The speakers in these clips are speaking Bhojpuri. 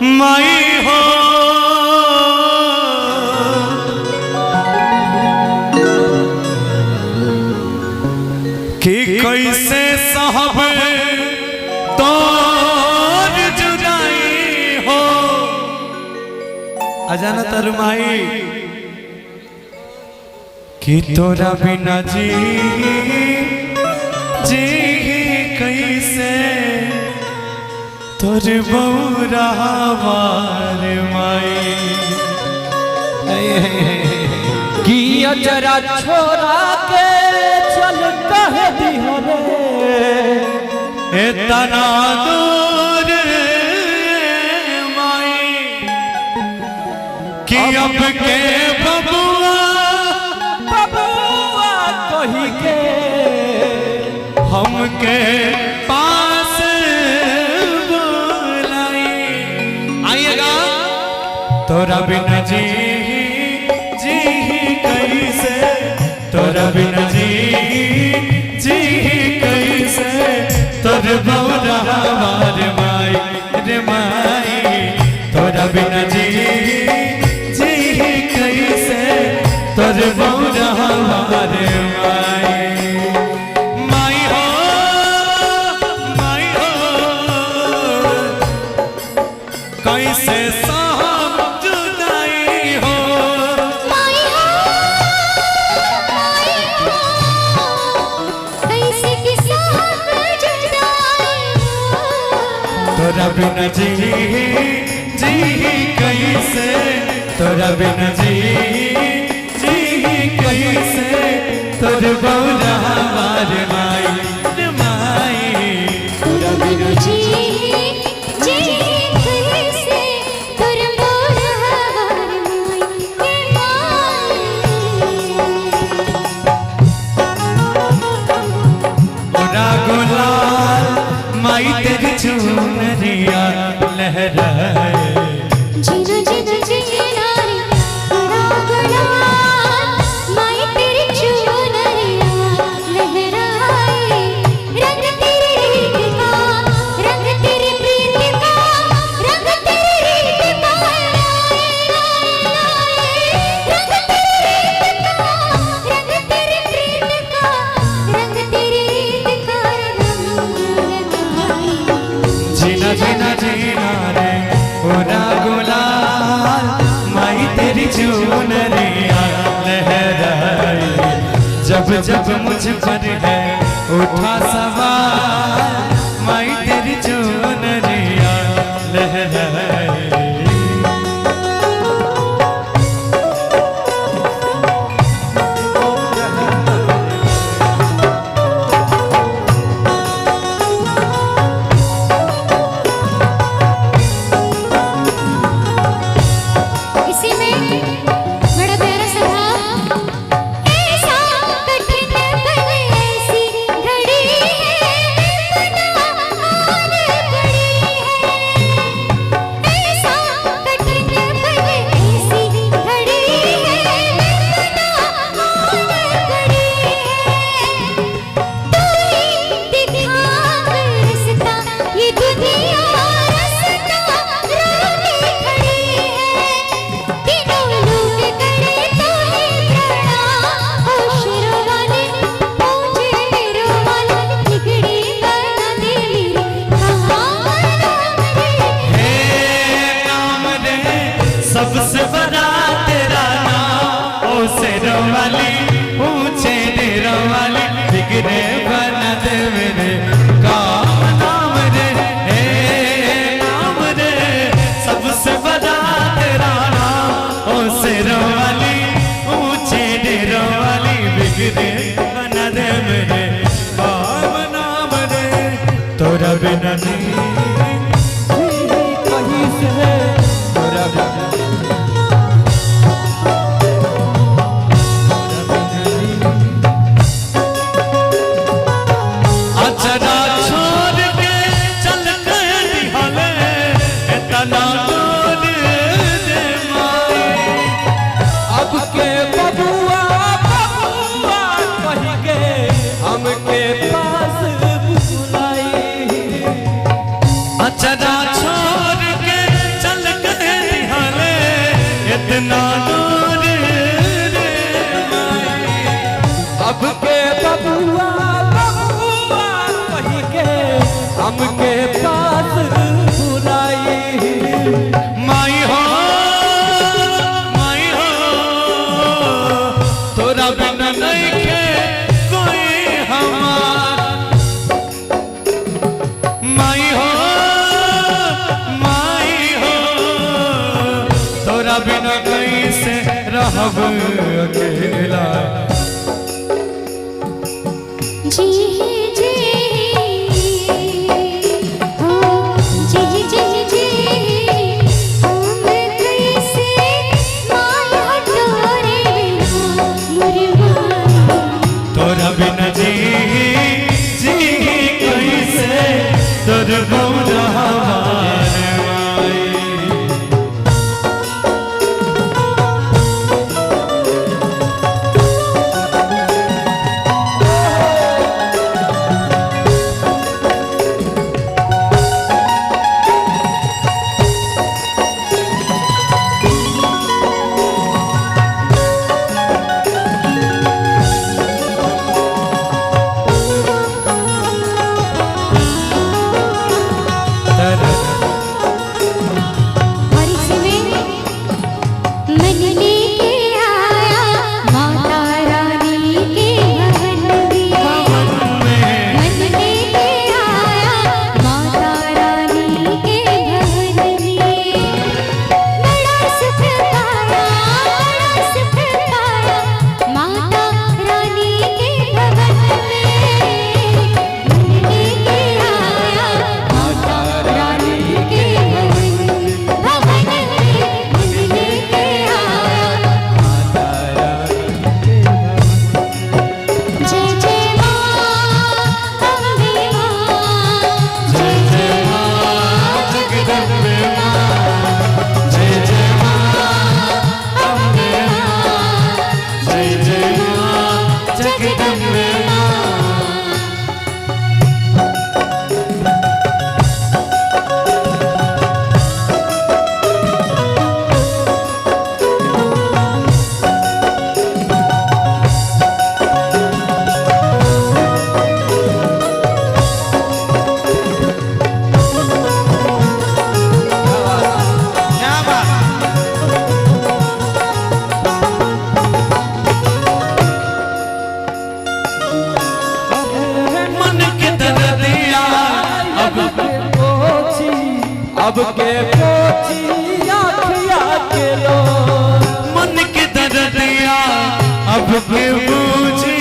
माई हो कि कैसे साहब तोर जुदाई हो अजाना तरमाई कि तोरा बिना जी कैसे तोर बौरा वार माई कि जरा छोरा के चल कह दिहरे इतना दूर माई कि अब के बबुआ बबुआ कही के हमके पास बुलाई आइएगा तोरा बिना जी कैसे तोरा बिना जी कैसे तोर बौरा वार माई रे माई तोरा बिना जी कैसे तोर बौरा वार माई कैसे साहब जुदाई हो कैसे कि साहब जुदाई हो तोरा बिना जी कैसे तोरा बिना जी कैसे तोर बौरा वार माई तोरा बिना जी कैसे तोर बौरा वार पूरा गुलाल माई तेरी चुनरिया लहराए जीना जीना जीना रे बड़ा गुलाल माई तेरी चुनरिया लहराए रंग तेरे रीत का रंग तेरे प्रीत का रंग तेरे रीत का रंग तेरे रीत का रंग तेरे प्रीत का रंग तेरे रीत का जीना जीना जीना रे पूरा गुलाल माई तेरी चुनरिया लहराए जब जब मुझ पर है उठा सवाल माई तेरी चुनरिया लहराए इसी में बड़ा प्यारा सा था ऐसा कठिन पल ऐसी घड़ी है बना आने पड़ी है ऐसा कठिन पल ऐसी घड़ी है बना आने पड़ी है तू ही दिखा रास्ता ये दुनिया रास्ता रोने खड़ी है तीनों लोग करे तो है प्रणाम ओ शेरों वाले पूछे मेरों वाले बिगड़ी बना देवी कहाँ नाम रे सबसे बड़ा तेरा नाम ओ शेरों वाली ऊंचे डेरों वाली बिगड़े बना दे मेरे का नाम रे नाम रे सबसे बड़ा तेरा नाम ओ शेरों वाली ऊंचे डेरों वाली बिगड़े बना दे मेरे का नाम रे तोरा बिना नहीं कहीं से तोरा बिना तोरा बिना कैसे रहब अकेला जी जी हो जी जी जी हम कैसे माया डोरे बिना मुरवा तोरा बिना जी जी कैसे तोर बौरा हमारे माई और इसमें मन लेके आया माता रानी के भवन में मन लेके आया माता रानी के भवन में बड़ा सुख पाया माता रानी के भवन में मन लेके आया माता रानी के भवन में मन लेके आया जय जय मां अम्बे मां जय जय मां जगदम्बे मां जय जय मां अम्बे मां जय जय मां जगदम्बे मां क्या बात मन के दर्दिया अब अब के पोछी आखिया के लो मन के दर्दिया अब के बूझी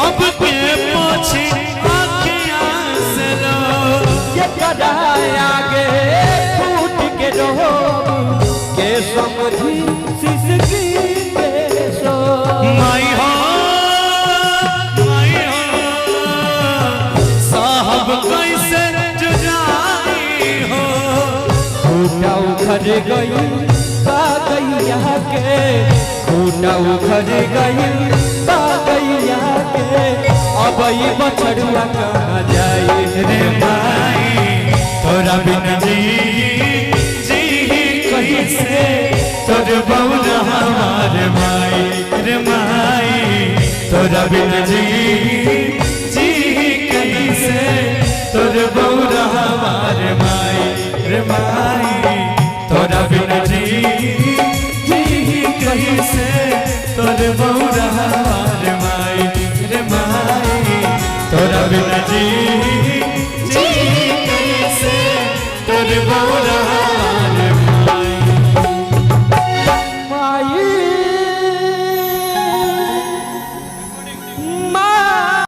अब के पोछी आँखियाँ से रो ये कदाया के फूट के रहो के समझी सिसकी के सो माई हो साहब कैसे जुदाई हो खूटा उखड़ गई बागैया के खूटा उखड़ गई बागैया के अब ये बछड़ुआ कहाँ जाए रे माई तोरा बिना जी कैसे तोर बौरा हमारे माई रे माई तोरा बिना जी कैसे तोर बौरा हमारे माई रे माई तोरा बिना जी कैसे तोर बौरा